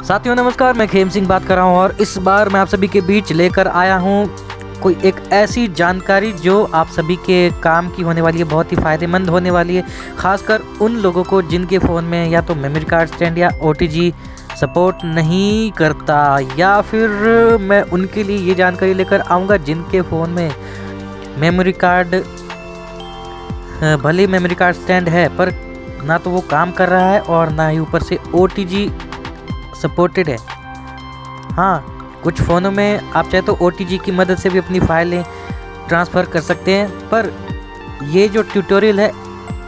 साथियों नमस्कार, मैं खेम सिंह बात कर रहा हूँ और इस बार मैं आप सभी के बीच लेकर आया हूँ कोई एक ऐसी जानकारी जो आप सभी के काम की होने वाली है, बहुत ही फ़ायदेमंद होने वाली है, खासकर उन लोगों को जिनके फ़ोन में या तो मेमोरी कार्ड स्टैंड या OTG सपोर्ट नहीं करता, या फिर मैं उनके लिए ये जानकारी लेकर आऊँगा जिनके फ़ोन में मेमोरी कार्ड भले मेमोरी कार्ड स्टैंड है पर ना तो वो काम कर रहा है और ना ही ऊपर से OTG सपोर्टेड है। हाँ, कुछ फ़ोनों में आप चाहे तो OTG की मदद से भी अपनी फाइलें ट्रांसफ़र कर सकते हैं, पर ये जो ट्यूटोरियल है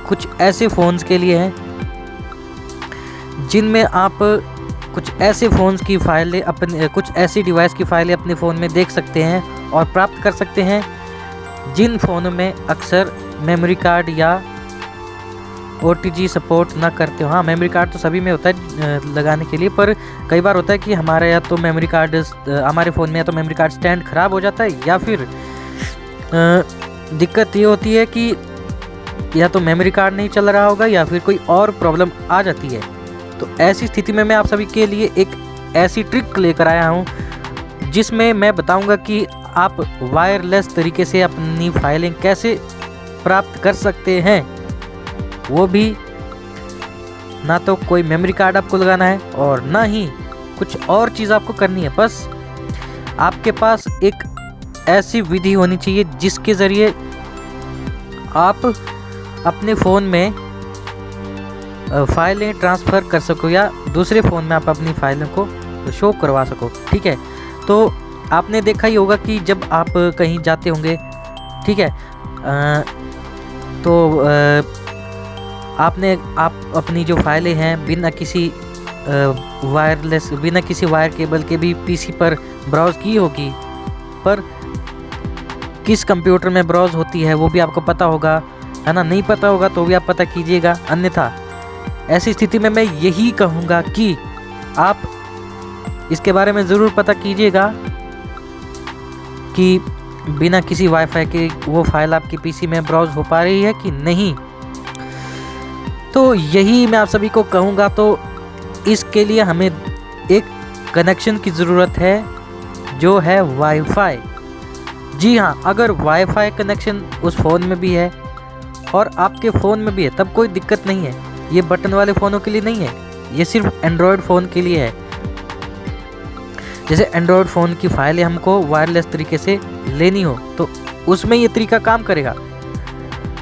कुछ ऐसे फ़ोन्स के लिए है जिनमें आप कुछ ऐसे फ़ोन्स की फाइलें अपने कुछ ऐसी डिवाइस की फाइलें अपने फ़ोन में देख सकते हैं और प्राप्त कर सकते हैं जिन फ़ोनों में अक्सर मेमोरी कार्ड या OTG सपोर्ट ना करते हो। हाँ, मेमोरी कार्ड तो सभी में होता है लगाने के लिए, पर कई बार होता है कि हमारे या तो मेमोरी कार्ड हमारे फ़ोन में या तो मेमोरी कार्ड स्टैंड ख़राब हो जाता है, या फिर दिक्कत ये होती है कि या तो मेमोरी कार्ड नहीं चल रहा होगा या फिर कोई और प्रॉब्लम आ जाती है। तो ऐसी स्थिति में मैं आप सभी के लिए एक ऐसी ट्रिक लेकर आया हूँ जिसमें मैं बताऊँगा कि आप वायरलेस तरीके से अपनी फाइलें कैसे प्राप्त कर सकते हैं, वो भी ना तो कोई मेमोरी कार्ड आपको लगाना है और ना ही कुछ और चीज़ आपको करनी है। बस आपके पास एक ऐसी विधि होनी चाहिए जिसके ज़रिए आप अपने फ़ोन में फाइलें ट्रांसफ़र कर सको या दूसरे फ़ोन में आप अपनी फाइलों को शो करवा सको। ठीक है, तो आपने देखा ही होगा कि जब आप कहीं जाते होंगे, ठीक है, आप अपनी जो फाइलें हैं बिना किसी वायर केबल के भी PC पर ब्राउज़ की होगी, पर किस कंप्यूटर में ब्राउज़ होती है वो भी आपको पता होगा, है ना। नहीं पता होगा तो भी आप पता कीजिएगा, अन्यथा ऐसी स्थिति में मैं यही कहूँगा कि आप इसके बारे में ज़रूर पता कीजिएगा कि बिना किसी वाईफाई के वो फाइल आपकी PC में ब्राउज़ हो पा रही है कि नहीं। तो यही मैं आप सभी को कहूँगा। तो इसके लिए हमें एक कनेक्शन की ज़रूरत है जो है वाईफाई। जी हाँ, अगर वाईफाई कनेक्शन उस फ़ोन में भी है और आपके फ़ोन में भी है तब कोई दिक्कत नहीं है। ये बटन वाले फ़ोनों के लिए नहीं है, ये सिर्फ एंड्रॉयड फ़ोन के लिए है। जैसे एंड्रॉयड फ़ोन की फाइलें हमको वायरलेस तरीके से लेनी हो तो उसमें ये तरीका काम करेगा।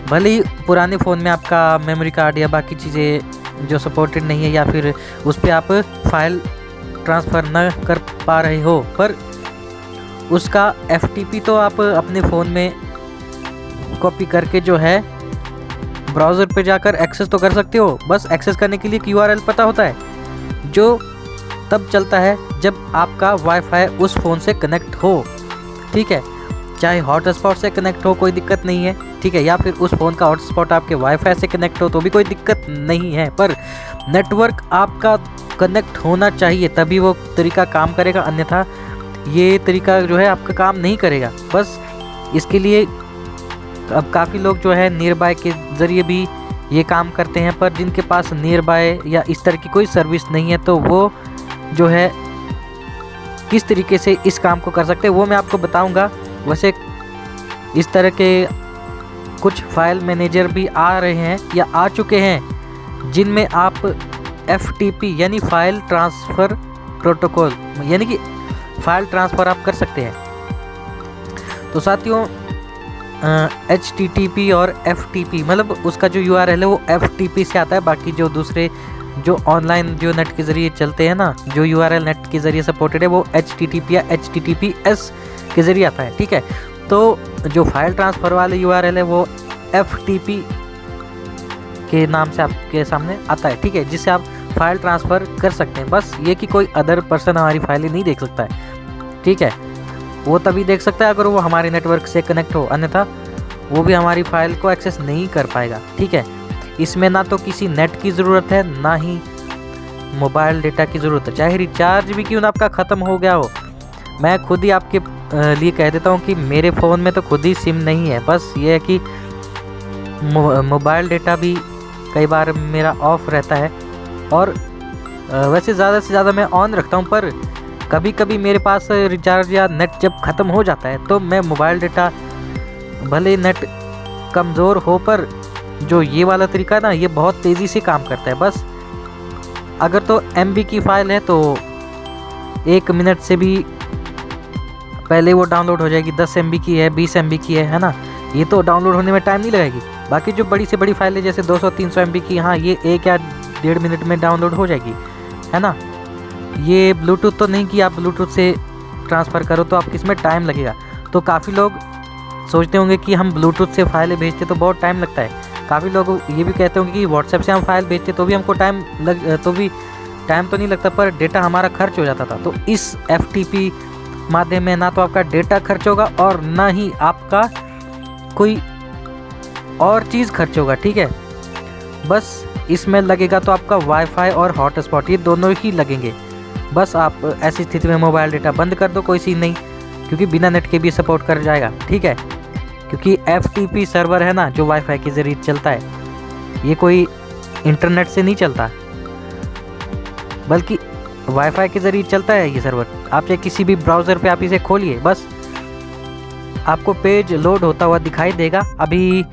भले ही पुराने फ़ोन में आपका मेमोरी कार्ड या बाकी चीज़ें जो सपोर्टेड नहीं है या फिर उस पर आप फाइल ट्रांसफ़र न कर पा रहे हो, पर उसका FTP तो आप अपने फ़ोन में कॉपी करके जो है ब्राउज़र पे जाकर एक्सेस तो कर सकते हो। बस एक्सेस करने के लिए URL पता होता है जो तब चलता है जब आपका वाईफाई उस फ़ोन से कनेक्ट हो। ठीक है, चाहे हॉटस्पॉट से कनेक्ट हो कोई दिक्कत नहीं है, ठीक है, या फिर उस फ़ोन का हॉटस्पॉट आपके वाईफाई से कनेक्ट हो तो भी कोई दिक्कत नहीं है, पर नेटवर्क आपका कनेक्ट होना चाहिए तभी वो तरीका काम करेगा, अन्यथा ये तरीका जो है आपका काम नहीं करेगा। बस इसके लिए अब काफ़ी लोग जो है नियर बाय के ज़रिए भी ये काम करते हैं, पर जिनके पास नियर बाय या इस तरह की कोई सर्विस नहीं है तो वो जो है किस तरीके से इस काम को कर सकते हैं वो मैं आपको बताऊंगा। वैसे इस तरह के कुछ फाइल मैनेजर भी आ रहे हैं या आ चुके हैं जिनमें आप FTP यानी फाइल ट्रांसफ़र प्रोटोकॉल यानी कि फाइल ट्रांसफ़र आप कर सकते हैं। तो साथियों HTTP और FTP मतलब उसका जो URL है वो FTP से आता है, बाकी जो दूसरे जो ऑनलाइन जो नेट के ज़रिए चलते हैं ना, जो URL नेट के ज़रिए सपोर्टेड है वो HTTP या HTTPS के ज़रिए आता है। ठीक है, तो जो फाइल ट्रांसफ़र वाले URL है वो FTP के नाम से आपके सामने आता है। ठीक है, जिससे आप फाइल ट्रांसफ़र कर सकते हैं। बस ये कि कोई अदर पर्सन हमारी फाइलें नहीं देख सकता है। ठीक है, वो तभी देख सकता है अगर वो हमारे नेटवर्क से कनेक्ट हो, अन्यथा वो भी हमारी फाइल को एक्सेस नहीं कर पाएगा। ठीक है, इसमें ना तो किसी नेट की ज़रूरत है ना ही मोबाइल डेटा की ज़रूरत है, चाहे रिचार्ज भी क्यों ना आपका ख़त्म हो गया हो। मैं खुद ही आपके लिए कह देता हूँ कि मेरे फ़ोन में तो खुद ही सिम नहीं है, बस ये है कि मोबाइल डेटा भी कई बार मेरा ऑफ रहता है और वैसे ज़्यादा से ज़्यादा मैं ऑन रखता हूँ, पर कभी कभी मेरे पास रिचार्ज या नेट जब ख़त्म हो जाता है तो मैं मोबाइल डेटा, भले नेट कमज़ोर हो, पर जो ये वाला तरीका ना ये बहुत तेज़ी से काम करता है। बस अगर तो MB की फ़ाइल है तो 1 मिनट से भी पहले वो डाउनलोड हो जाएगी। 10 MB की है, 20 MB की है ना, ये तो डाउनलोड होने में टाइम नहीं लगेगी। बाकी जो बड़ी से बड़ी फाइल है जैसे 200-300 MB की, हाँ ये 1 या 1.5 मिनट में डाउनलोड हो जाएगी, है ना। ये ब्लूटूथ तो नहीं कि आप ब्लूटूथ से ट्रांसफ़र करो तो आपको इसमें टाइम लगेगा। तो काफ़ी लोग सोचते होंगे कि हम ब्लूटूथ से फाइलें भेजते तो बहुत टाइम लगता है। काफ़ी लोग ये भी कहते होंगे कि व्हाट्सएप से हम फाइल भेजते तो भी हमको टाइम तो नहीं लगता, पर डेटा हमारा खर्च हो जाता था। तो इस FTP माध्यम में ना तो आपका डेटा खर्च होगा और ना ही आपका कोई और चीज़ खर्च होगा, ठीक है। बस इसमें लगेगा तो आपका वाईफाई और हॉटस्पॉट, ये दोनों ही लगेंगे। बस आप ऐसी स्थिति में मोबाइल डेटा बंद कर दो, कोई सीन नहीं, क्योंकि बिना नेट के भी सपोर्ट कर जाएगा, ठीक है। क्योंकि FTP सर्वर है ना जो वाईफाई के ज़रिए चलता है, ये कोई इंटरनेट से नहीं चलता, बल्कि वाईफाई के ज़रिए चलता है ये सर्वर। आप चाहे किसी भी ब्राउज़र पे आप इसे खोलिए, बस आपको पेज लोड होता हुआ दिखाई देगा। अभी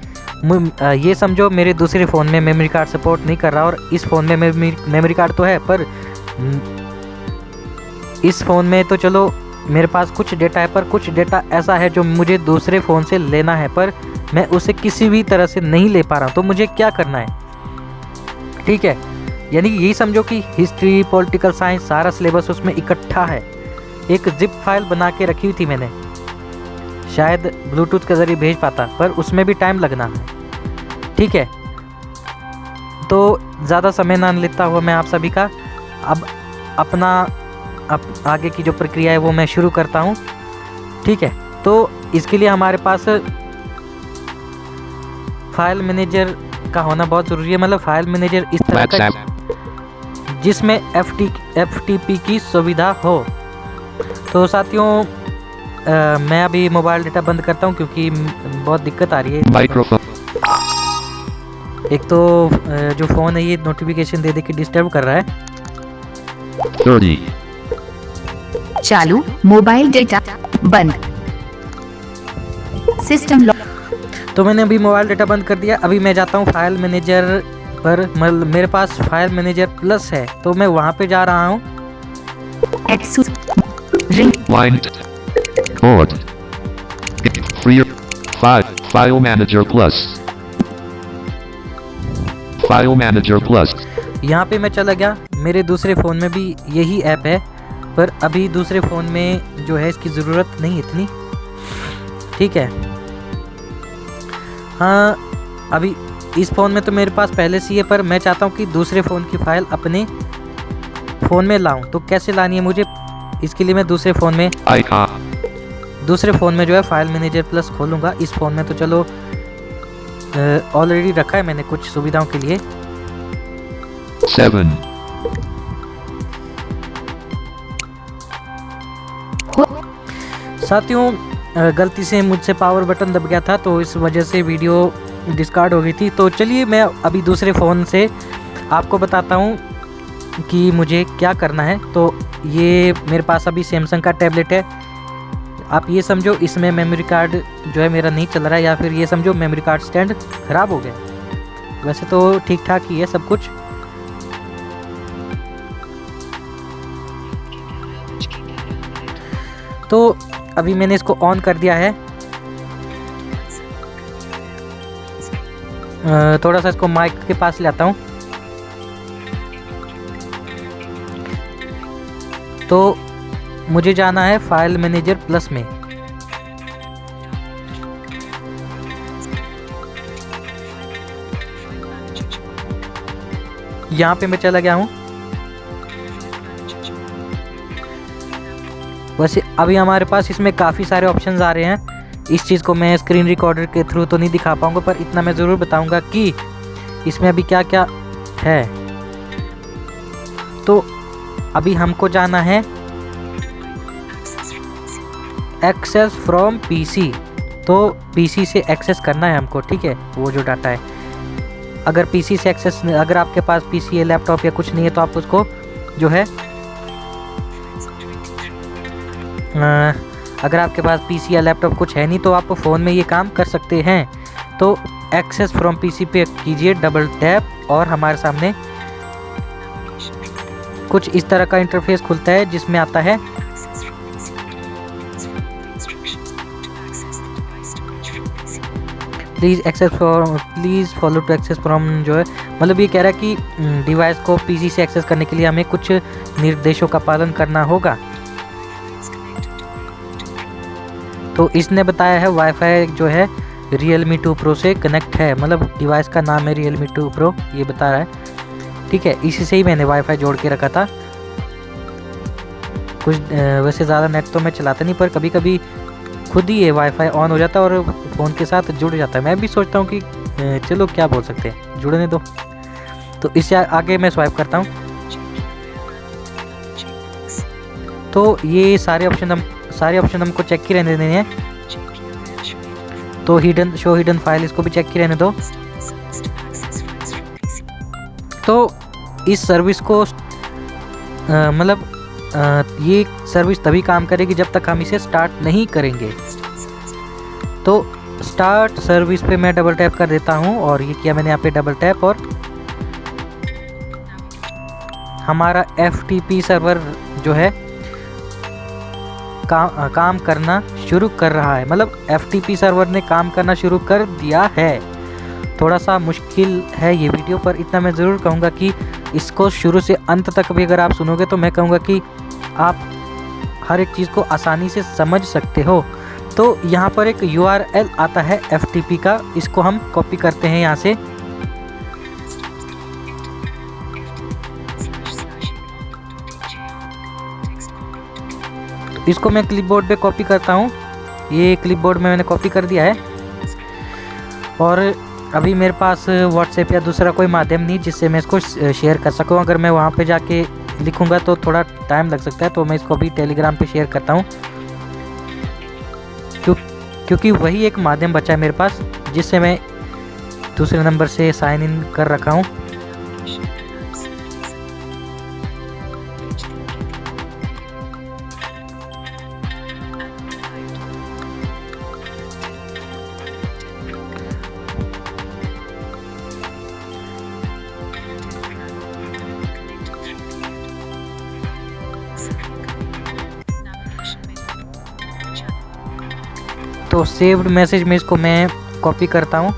ये समझो मेरे दूसरे फ़ोन में मेमोरी कार्ड सपोर्ट नहीं कर रहा और इस फ़ोन में मेमोरी कार्ड तो है, पर इस फ़ोन में तो चलो मेरे पास कुछ डेटा है, पर कुछ डेटा ऐसा है जो मुझे दूसरे फ़ोन से लेना है, पर मैं उसे किसी भी तरह से नहीं ले पा रहा हूँ। तो मुझे क्या करना है, ठीक है। यानी यही समझो कि हिस्ट्री, पॉलिटिकल साइंस, सारा सिलेबस उसमें इकट्ठा है। एक जिप फाइल बना के रखी हुई थी मैंने, शायद ब्लूटूथ के ज़रिए भेज पाता, पर उसमें भी टाइम लगना है, ठीक है। तो ज़्यादा समय ना लेता हुआ मैं आप सभी का अब आगे की जो प्रक्रिया है वो मैं शुरू करता हूँ, ठीक है। तो इसके लिए हमारे पास फाइल मैनेजर का होना बहुत ज़रूरी है। मतलब फाइल मैनेजर इस तरह का जिसमें FTP की सुविधा हो। तो साथियों मैं अभी मोबाइल डेटा बंद करता हूँ क्योंकि बहुत दिक्कत आ रही है। माइक्रोफोन एक तो जो फ़ोन है ये नोटिफिकेशन दे के डिस्टर्ब कर रहा है। 30 चालू, मोबाइल डेटा बंद, सिस्टम लॉक। तो मैंने अभी मोबाइल डेटा बंद कर दिया। अभी मैं जाता हूँ फाइल मैनेजर पर। मतलब मेरे पास फाइल मैनेजर प्लस है तो मैं वहाँ पे जा रहा हूँ। line board free file manager plus यहाँ पे मैं चला गया। मेरे दूसरे फ़ोन में भी यही ऐप है, पर अभी दूसरे फ़ोन में जो है इसकी ज़रूरत नहीं इतनी, ठीक है। हाँ अभी इस फ़ोन में तो मेरे पास पहले से ही है, पर मैं चाहता हूँ कि दूसरे फ़ोन की फ़ाइल अपने फ़ोन में लाऊं। तो कैसे लानी है मुझे, इसके लिए मैं दूसरे फ़ोन में जो है फाइल मैनेजर प्लस खोलूँगा। इस फ़ोन में तो चलो ऑलरेडी रखा है मैंने कुछ सुविधाओं के लिए। 7 साथियों गलती से मुझसे पावर बटन दब गया था तो इस वजह से वीडियो डिस्कार्ड हो गई थी। तो चलिए मैं अभी दूसरे फ़ोन से आपको बताता हूँ कि मुझे क्या करना है। तो ये मेरे पास अभी सैमसंग का टैबलेट है। आप ये समझो इसमें मेमोरी कार्ड जो है मेरा नहीं चल रहा है, या फिर ये समझो मेमोरी कार्ड स्टैंड ख़राब हो गया। वैसे तो ठीक ठाक ही है सब कुछ। तो अभी मैंने इसको ऑन कर दिया है। थोड़ा सा इसको माइक के पास ले आता हूँ। तो मुझे जाना है फाइल मैनेजर प्लस में। यहाँ पे मैं चला गया हूँ। वैसे अभी हमारे पास इसमें काफ़ी सारे ऑप्शंस आ रहे हैं। इस चीज़ को मैं स्क्रीन रिकॉर्डर के थ्रू तो नहीं दिखा पाऊँगा, पर इतना मैं ज़रूर बताऊँगा कि इसमें अभी क्या क्या है। तो अभी हमको जाना है एक्सेस फ्रॉम पीसी। तो पीसी से एक्सेस करना है हमको, ठीक है, वो जो डाटा है। अगर पीसी से एक्सेस, अगर आपके पास पीसी है, लैपटॉप या कुछ नहीं है, तो आप उसको जो है अगर आपके पास पीसी या लैपटॉप कुछ है नहीं तो आप फ़ोन में ये काम कर सकते हैं। तो एक्सेस फ्रॉम पीसी पे कीजिए डबल टैप और हमारे सामने कुछ इस तरह का इंटरफेस खुलता है जिसमें आता है please follow to access from, जो है मतलब ये कह रहा है कि डिवाइस को पीसी से एक्सेस करने के लिए हमें कुछ निर्देशों का पालन करना होगा। तो इसने बताया है वाईफाई जो है Realme 2 Pro से कनेक्ट है, मतलब डिवाइस का नाम है Realme 2 Pro, ये बता रहा है। ठीक है, इसी से ही मैंने वाईफाई जोड़ के रखा था। कुछ वैसे ज़्यादा नेट तो मैं चलाता नहीं, पर कभी कभी खुद ही ये वाईफाई ऑन हो जाता है और फ़ोन के साथ जुड़ जाता है। मैं भी सोचता हूँ कि चलो क्या बोल सकते हैं, जुड़ने दो। तो इससे आगे मैं स्वाइप करता हूँ तो ये सारे ऑप्शन हमको चेक ही रहने देने हैं। तो शो हिडन फाइल, इसको भी चेक ही रहने दो। तो इस सर्विस को मतलब ये सर्विस तभी काम करेगी जब तक हम इसे स्टार्ट नहीं करेंगे। तो स्टार्ट सर्विस पे मैं डबल टैप कर देता हूँ और ये किया मैंने यहाँ पे डबल टैप, और हमारा FTP सर्वर जो है काम करना शुरू कर रहा है, मतलब FTP सर्वर ने काम करना शुरू कर दिया है। थोड़ा सा मुश्किल है ये वीडियो, पर इतना मैं ज़रूर कहूँगा कि इसको शुरू से अंत तक भी अगर आप सुनोगे तो मैं कहूँगा कि आप हर एक चीज़ को आसानी से समझ सकते हो। तो यहाँ पर एक URL आता है FTP का, इसको हम कॉपी करते हैं यहाँ से। इसको मैं क्लिपबोर्ड पे कॉपी करता हूँ। ये क्लिपबोर्ड में मैंने कॉपी कर दिया है, और अभी मेरे पास व्हाट्सएप या दूसरा कोई माध्यम नहीं जिससे मैं इसको शेयर कर सकूँ। अगर मैं वहाँ पे जाके लिखूँगा तो थोड़ा टाइम लग सकता है, तो मैं इसको अभी टेलीग्राम पे शेयर करता हूँ, क्योंकि वही एक माध्यम बचा है मेरे पास जिससे मैं दूसरे नंबर से साइन इन कर रखा हूँ। तो सेव्ड मैसेज में इसको मैं कॉपी करता हूँ।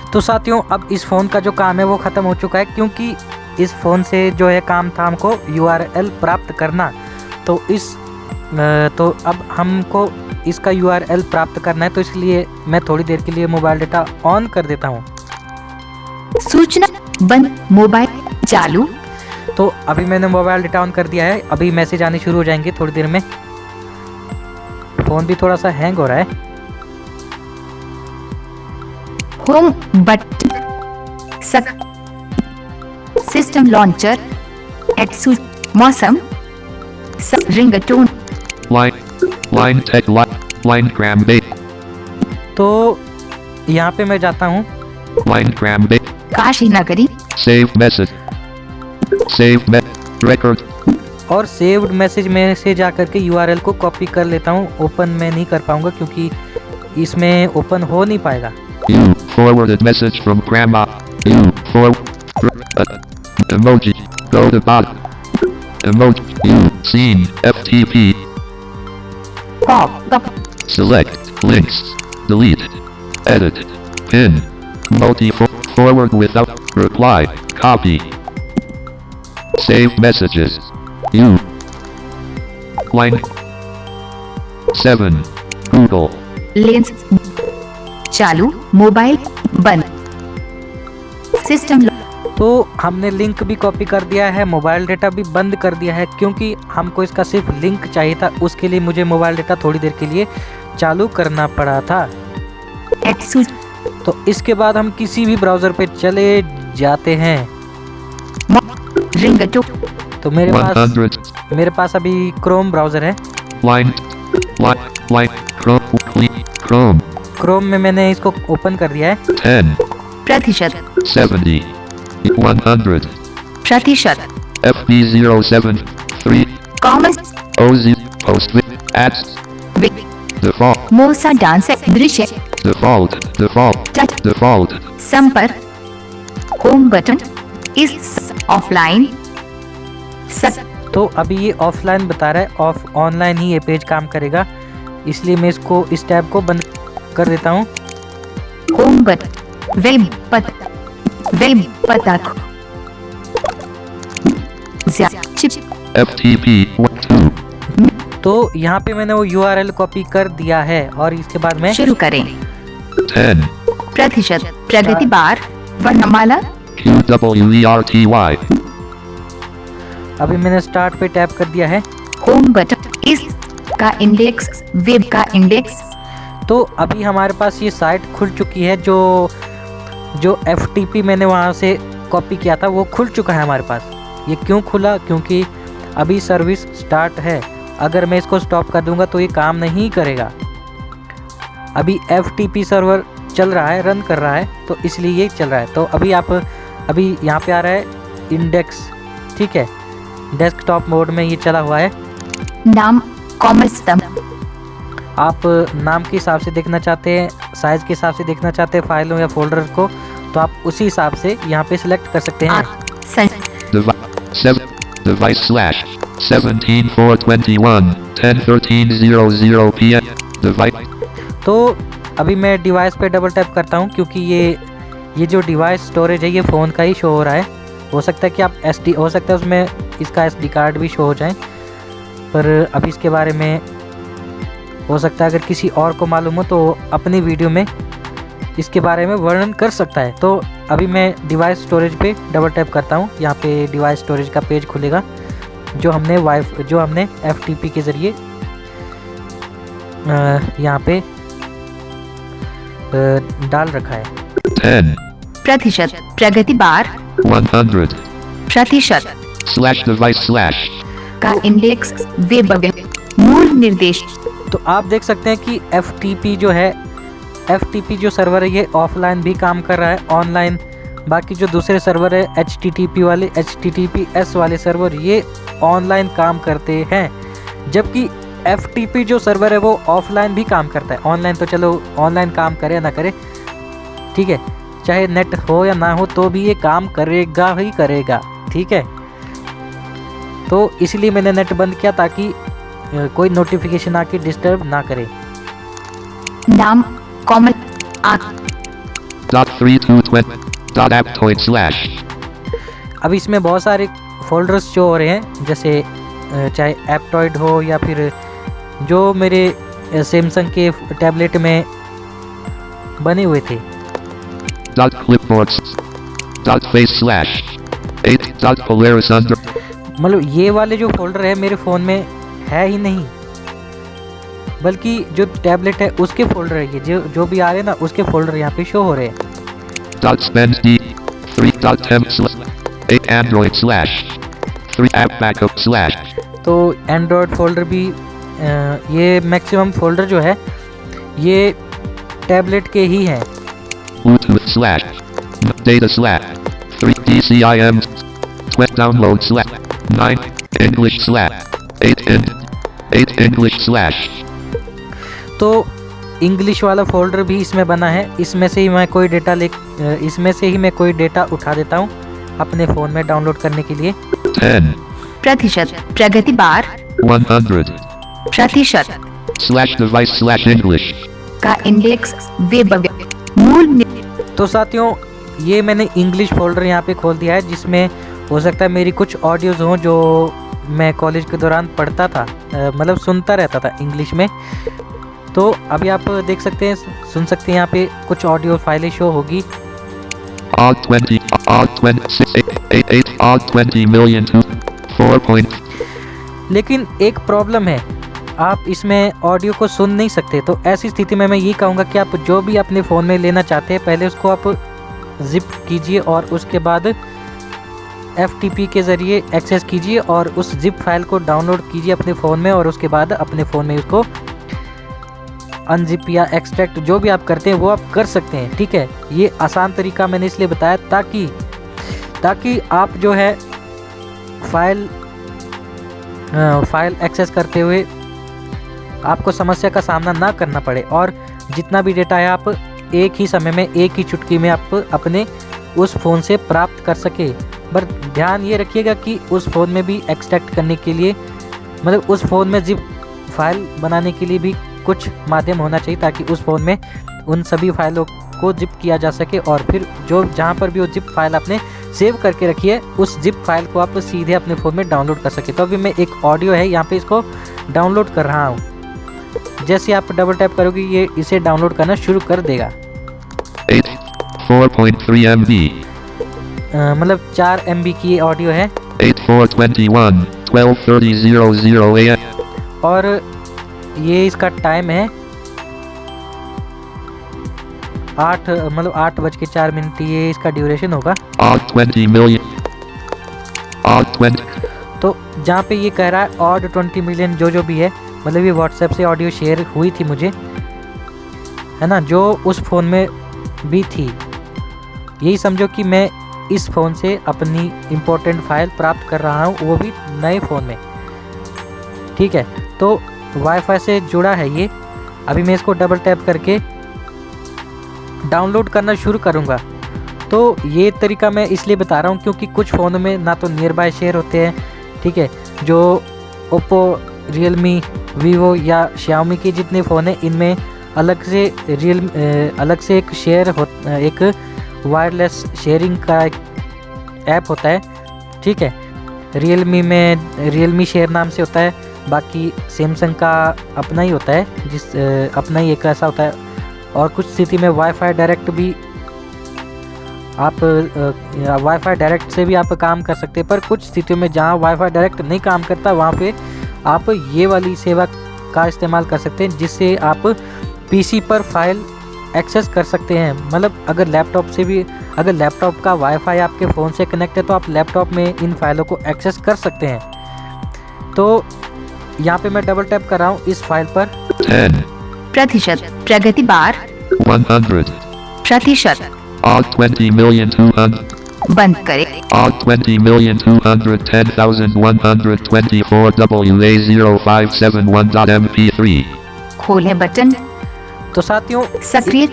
तो साथियों, अब इस फ़ोन का जो काम है वो ख़त्म हो चुका है, क्योंकि इस फ़ोन से जो है काम था हमको URL प्राप्त करना। तो अब हमको इसका URL प्राप्त करना है, तो इसलिए मैं थोड़ी देर के लिए मोबाइल डेटा ऑन कर देता हूँ। सूचना बंद, मोबाइल चालू। तो अभी मैंने मोबाइल डेटा ऑन कर दिया है, अभी मैसेज आने शुरू हो जाएंगे थोड़ी देर में। फ़ोन भी थोड़ा सा हैंग हो रहा है। होम बटन, सिस्टम लॉन्चर, मौसम, ringtone, line tech line gram bait तो यहाँ पे मैं जाता हूँ। line gram bait काशी नगरी, save message record और सेव्ड मैसेज में से जा कर के URL को कॉपी कर लेता हूँ। ओपन मैं नहीं कर पाऊँगा क्योंकि इसमें ओपन हो नहीं पाएगा। you forwarded message from grandma you emoji go to bottom emoji you seen FTP pop, select links delete edit pin multi forward without reply copy save messages you line 7 Google lens चालू, mobile बंद, system तो हमने link भी copy कर दिया है, mobile data भी बंद कर दिया है, क्योंकि हमको इसका सिर्फ लिंक चाहिए था। उसके लिए मुझे मोबाइल डेटा थोड़ी देर के लिए चालू करना पड़ा था। तो इसके बाद हम किसी भी ब्राउज़र पे चले जाते हैं। तो मेरे पास अभी क्रोम ब्राउज़र है। क्रोम में मैंने इसको ओपन कर दिया है। 10%, 70, 100, प्रतिशत, FB073, commerce, OZ, post with ads, default, मोसा डांस, दृश्य, default, संपर्क, होम बटन, इस ऑफलाइन, तो अभी ये ऑफलाइन बता रहा है, ऑनलाइन ही ये पेज काम करेगा, इसलिए मैं इसको इस टैब को बंद कर देता हूँ। होम बटन, वेब पता, FTP 12, तो यहाँ पे मैंने वो URL कॉपी कर दिया है और इसके बाद मैं शुरू करें। 10, प्रतिशत, प्रगति बार, वर्णमाला, QWERTY, अभी मैंने स्टार्ट पे टैप कर दिया है। होम बटन, इस का इंडेक्स, वेब का इंडेक्स, तो अभी हमारे पास ये साइट खुल चुकी है। जो FTP मैंने वहाँ से कॉपी किया था वो खुल चुका है हमारे पास। ये क्यों खुला? क्योंकि अभी सर्विस स्टार्ट है। अगर मैं इसको स्टॉप कर दूंगा तो ये काम नहीं करेगा। अभी FTP सर्वर चल रहा है, रन कर रहा है, तो इसलिए ये चल रहा है। तो अभी यहाँ पे आ रहा है इंडेक्स, ठीक है, डेस्कटॉप मोड में ये चला हुआ है। नाम, कॉमर्स, आप नाम के हिसाब से देखना चाहते हैं, साइज़ के हिसाब से देखना चाहते हैं फाइलों या फोल्डर को, तो आप उसी हिसाब से यहाँ पे सिलेक्ट कर सकते हैं। device slash 17/4/21 10:13:00 PM device। तो अभी मैं डिवाइस पे डबल टैप करता हूँ, क्योंकि ये जो डिवाइस स्टोरेज है ये फ़ोन का ही शो हो रहा है। हो सकता है कि आप SD हो सकता है उसमें इसका SD कार्ड भी शो हो जाए, पर अभी इसके बारे में हो सकता है अगर किसी और को मालूम हो तो अपनी वीडियो में इसके बारे में वर्णन कर सकता है। तो अभी मैं डिवाइस स्टोरेज पे डबल टैप करता हूँ। यहाँ पे डिवाइस स्टोरेज का पेज खुलेगा जो हमने FTP के ज़रिए यहाँ पे डाल रखा है। 10, प्रतिशत, प्रगति बार, 100, प्रतिशत /device/ का इंडेक्स, वेब मूल निर्देश। तो आप देख सकते हैं कि FTP जो सर्वर है ये ऑफलाइन भी काम कर रहा है, ऑनलाइन बाकी जो दूसरे सर्वर है HTTPS वाले सर्वर ये ऑनलाइन काम करते हैं, जबकि FTP जो सर्वर है वो ऑफलाइन भी काम करता है। ऑनलाइन तो चलो ऑनलाइन काम करे या ना करे, ठीक है, चाहे नेट हो या ना हो तो भी ये काम करेगा ही करेगा, ठीक है। तो इसलिए मैंने नेट बंद किया ताकि कोई नोटिफिकेशन आके डिस्टर्ब ना करे। नाम, कॉमन, .3220.aptoid/। अब इसमें बहुत सारे फोल्डर्स शो हो रहे हैं, जैसे चाहे एप्टॉइड हो या फिर जो मेरे सैमसंग के टैबलेट में बने हुए थे। .clipboards, .face/, 8, .polaris under। मतलब ये वाले जो फोल्डर है मेरे फ़ोन में है ही नहीं, बल्कि जो टैबलेट है उसके फोल्डर है ये, जो भी आ रहे हैं ना उसके फोल्डर यहाँ पे शो हो रहे हैं। .spend 3.temp/, 8 android/, 3 app backup/। तो एंड्रॉयड फोल्डर भी ये मैक्सिमम फोल्डर जो है ये टैबलेट के ही हैं। Bluetooth/, data/, 3 DCIM, 12 download/, 9 English/, 8 English/। तो इंग्लिश वाला फोल्डर भी इसमें बना है, इसमें से ही मैं कोई डेटा उठा देता हूँ अपने फ़ोन में डाउनलोड करने के लिए। 10, प्रतिशत, प्रगति बार, 100, प्रतिशत /device/English का इंडेक्स, वेब मूल। तो साथियों ये मैंने इंग्लिश फोल्डर यहाँ पे खोल दिया है, जिसमें हो सकता है मेरी कुछ ऑडियोज़ हों जो मैं कॉलेज के दौरान पढ़ता था, मतलब सुनता रहता था इंग्लिश में। तो अभी आप देख सकते हैं, सुन सकते हैं, यहाँ पे कुछ ऑडियो फाइलें शो होगी। Odd 20. Odd 26. 8. Odd 20 million. 4 point. लेकिन एक प्रॉब्लम है, आप इसमें ऑडियो को सुन नहीं सकते। तो ऐसी स्थिति में मैं ये कहूँगा कि आप जो भी अपने फ़ोन में लेना चाहते हैं पहले उसको आप जिप कीजिए और उसके बाद FTP के ज़रिए एक्सेस कीजिए और उस जिप फाइल को डाउनलोड कीजिए अपने फ़ोन में और उसके बाद अपने फ़ोन में उसको अनजिप या एक्सट्रैक्ट जो भी आप करते हैं वो आप कर सकते हैं। ठीक है, ये आसान तरीका मैंने इसलिए बताया ताकि आप जो है फाइल एक्सेस करते हुए आपको समस्या का सामना ना करना पड़े और जितना भी डेटा है आप एक ही समय में एक ही चुटकी में आप अपने उस फ़ोन से प्राप्त कर सके। पर ध्यान ये रखिएगा कि उस फ़ोन में भी एक्सट्रैक्ट करने के लिए मतलब उस फ़ोन में जिप फाइल बनाने के लिए भी कुछ माध्यम होना चाहिए ताकि उस फ़ोन में उन सभी फाइलों को जिप किया जा सके और फिर जो जहाँ पर भी वो जिप फाइल आपने सेव करके रखी है उस जिप फाइल को आप सीधे अपने फ़ोन में डाउनलोड कर सके। तो अभी मैं एक ऑडियो है यहाँ पे इसको डाउनलोड कर रहा हूँ। जैसे आप डबल टैप करोगे ये इसे डाउनलोड करना शुरू कर देगा। 4.3 MB. मतलब 4 MB की ये ऑडियो है 8421. 12:30 AM. और ये इसका टाइम है 8:04 ये इसका ड्यूरेशन होगा। Odd 20 million. Odd 20. तो जहाँ पे ये कह रहा है ऑड 20 मिलियन जो भी है मतलब ये व्हाट्सएप से ऑडियो शेयर हुई थी मुझे, है ना, जो उस फ़ोन में भी थी। यही समझो कि मैं इस फ़ोन से अपनी इम्पोर्टेंट फाइल प्राप्त कर रहा हूँ वो भी नए फ़ोन में। ठीक है, तो वाईफाई से जुड़ा है ये। अभी मैं इसको डबल टैप करके डाउनलोड करना शुरू करूँगा। तो ये तरीका मैं इसलिए बता रहा हूँ क्योंकि कुछ फ़ोनों में ना तो नियर बाय शेयर होते हैं, ठीक है, जो ओप्पो, रियलमी, वीवो या शाओमी के जितने फ़ोन हैं इनमें अलग से एक वायरलेस शेयरिंग का एक ऐप होता है। ठीक है, रियलमी में रियलमी शेयर नाम से होता है, बाकी सैमसंग का अपना ही होता है अपना ही एक ऐसा होता है। और कुछ स्थिति में वाईफाई डायरेक्ट भी आप वाईफाई डायरेक्ट से भी आप काम कर सकते हैं। पर कुछ स्थितियों में जहाँ वाईफाई डायरेक्ट नहीं काम करता वहाँ पे आप ये वाली सेवा का इस्तेमाल कर सकते हैं जिससे आप पीसी पर फाइल एक्सेस कर सकते हैं। मतलब अगर लैपटॉप का वाईफाई आपके फ़ोन से कनेक्ट है तो आप लैपटॉप में इन फाइलों को एक्सेस कर सकते हैं। तो यहाँ पे मैं डबल टैप कर रहा हूँ इस फाइल पर। 10% प्रगति बार 100%. Odd 20,200,000 बंद करें। Odd 20,210,124 WA0571.MP3 खोलें बटन। तो साथियों सक्रिय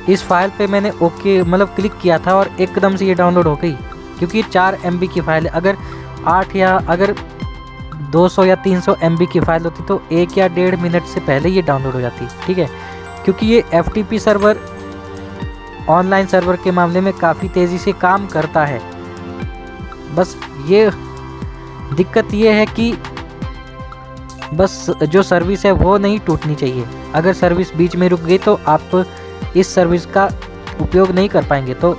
इस फाइल पे मैंने ओके मतलब क्लिक किया था और एकदम से ये डाउनलोड हो गई क्योंकि 4 MB की फाइल है। अगर 8 या अगर 200 या 300 MB की फाइल होती तो 1 या 1.5 मिनट से पहले ये डाउनलोड हो जाती। ठीक है, क्योंकि ये FTP सर्वर ऑनलाइन सर्वर के मामले में काफ़ी तेज़ी से काम करता है। बस ये दिक्कत ये है कि बस जो सर्विस है वो नहीं टूटनी चाहिए। अगर सर्विस बीच में रुक गई तो आप इस सर्विस का उपयोग नहीं कर पाएंगे। तो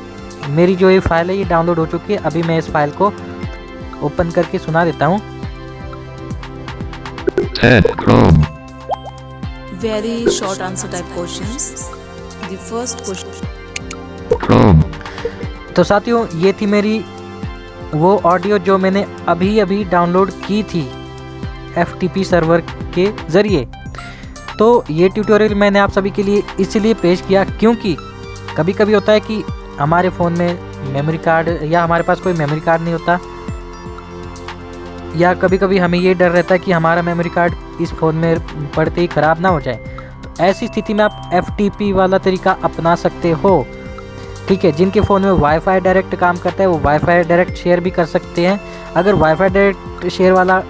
मेरी जो ये फाइल है ये डाउनलोड हो चुकी है। अभी मैं इस फाइल को ओपन करके सुना देता हूँ। Chrome. Very short answer type questions. The first question. Chrome. तो साथियों ये थी मेरी वो ऑडियो जो मैंने अभी डाउनलोड की थी FTP सर्वर के ज़रिए। तो ये ट्यूटोरियल मैंने आप सभी के लिए इसलिए पेश किया क्योंकि कभी कभी होता है कि हमारे फ़ोन में मेमोरी कार्ड या हमारे पास कोई मेमोरी कार्ड नहीं होता, या कभी कभी हमें ये डर रहता है कि हमारा मेमोरी कार्ड इस फ़ोन में पड़ते ही ख़राब ना हो जाए। तो ऐसी स्थिति में आप FTP वाला तरीका अपना सकते हो। ठीक है, जिनके फ़ोन में वाईफाई डायरेक्ट काम करता है वो वाईफाई डायरेक्ट शेयर भी कर सकते हैं। अगर वाईफाई डायरेक्ट शेयर वाला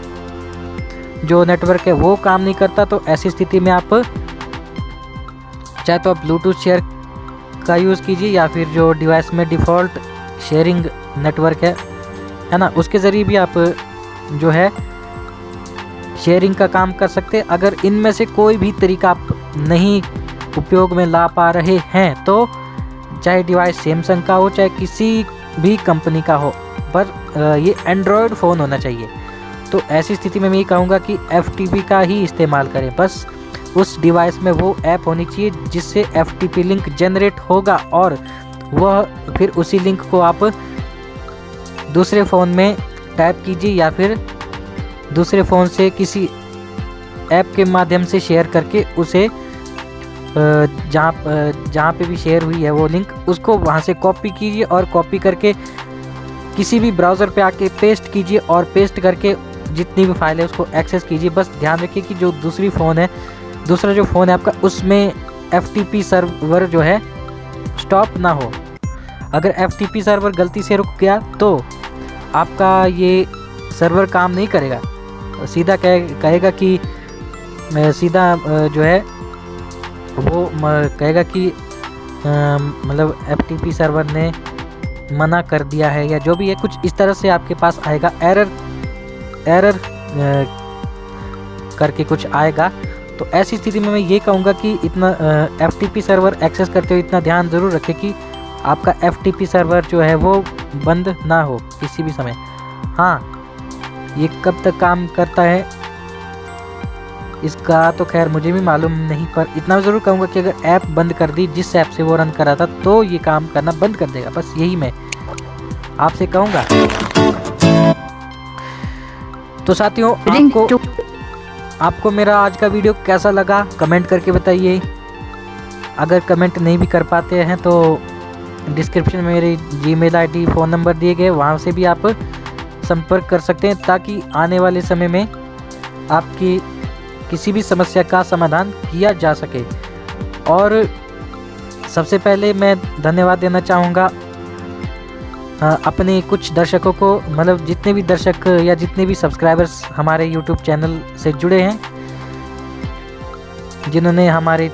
जो नेटवर्क है वो काम नहीं करता तो ऐसी स्थिति में आप चाहे तो आप ब्लूटूथ शेयर का यूज़ कीजिए या फिर जो डिवाइस में डिफ़ॉल्ट शेयरिंग नेटवर्क है ना, उसके ज़रिए भी आप जो है शेयरिंग का काम कर सकते हैं। अगर इनमें से कोई भी तरीका आप नहीं उपयोग में ला पा रहे हैं तो चाहे डिवाइस सैमसंग का हो चाहे किसी भी कंपनी का हो, पर ये एंड्रॉयड फ़ोन होना चाहिए। तो ऐसी स्थिति में मैं ये कहूँगा कि FTP का ही इस्तेमाल करें। बस उस डिवाइस में वो ऐप होनी चाहिए जिससे FTP लिंक जनरेट होगा और वह फिर उसी लिंक को आप दूसरे फ़ोन में टाइप कीजिए या फिर दूसरे फ़ोन से किसी ऐप के माध्यम से शेयर करके उसे जहाँ पे भी शेयर हुई है वो लिंक, उसको वहाँ से कॉपी कीजिए और कॉपी करके किसी भी ब्राउज़र पे आके पेस्ट कीजिए और पेस्ट करके जितनी भी फाइल है उसको एक्सेस कीजिए। बस ध्यान रखिए कि जो दूसरा जो फ़ोन है आपका, उसमें FTP सर्वर जो है स्टॉप ना हो। अगर FTP सर्वर गलती से रुक गया तो आपका ये सर्वर काम नहीं करेगा, सीधा कहेगा कि सीधा जो है वो कहेगा कि मतलब FTP सर्वर ने मना कर दिया है या जो भी है, कुछ इस तरह से आपके पास आएगा, एरर करके कुछ आएगा। तो ऐसी स्थिति में मैं ये कहूँगा कि इतना FTP सर्वर एक्सेस करते हुए इतना ध्यान ज़रूर रखें कि आपका FTP सर्वर जो है वो बंद ना हो किसी भी समय। हाँ, ये कब तक काम करता है इसका तो खैर मुझे भी मालूम नहीं, पर इतना ज़रूर कहूँगा कि अगर ऐप बंद कर दी जिस ऐप से वो रन कर रहा था तो ये काम करना बंद कर देगा। बस यही मैं आपसे कहूँगा। तो साथियों, आपको मेरा आज का वीडियो कैसा लगा कमेंट करके बताइए। अगर कमेंट नहीं भी कर पाते हैं तो डिस्क्रिप्शन में मेरी Gmail ID फ़ोन नंबर दिए गए, वहाँ से भी आप संपर्क कर सकते हैं ताकि आने वाले समय में आपकी किसी भी समस्या का समाधान किया जा सके। और सबसे पहले मैं धन्यवाद देना चाहूँगा अपने कुछ दर्शकों को, मतलब जितने भी दर्शक या जितने भी सब्सक्राइबर्स हमारे YouTube चैनल से जुड़े हैं, जिन्होंने हमारे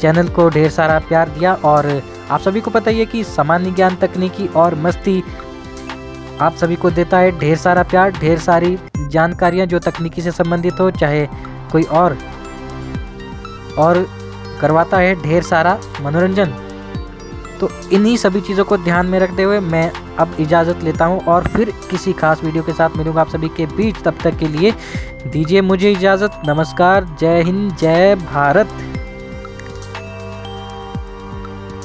चैनल को ढेर सारा प्यार दिया। और आप सभी को पता ही है कि सामान्य ज्ञान, तकनीकी और मस्ती आप सभी को देता है ढेर सारा प्यार, ढेर सारी जानकारियाँ जो तकनीकी से संबंधित हो, चाहे कोई और करवाता है ढेर सारा मनोरंजन। तो इन्हीं सभी चीज़ों को ध्यान में रखते हुए मैं अब इजाज़त लेता हूं और फिर किसी खास वीडियो के साथ मिलूंगा आप सभी के बीच। तब तक के लिए दीजिए मुझे इजाज़त। नमस्कार, जय हिंद, जय भारत।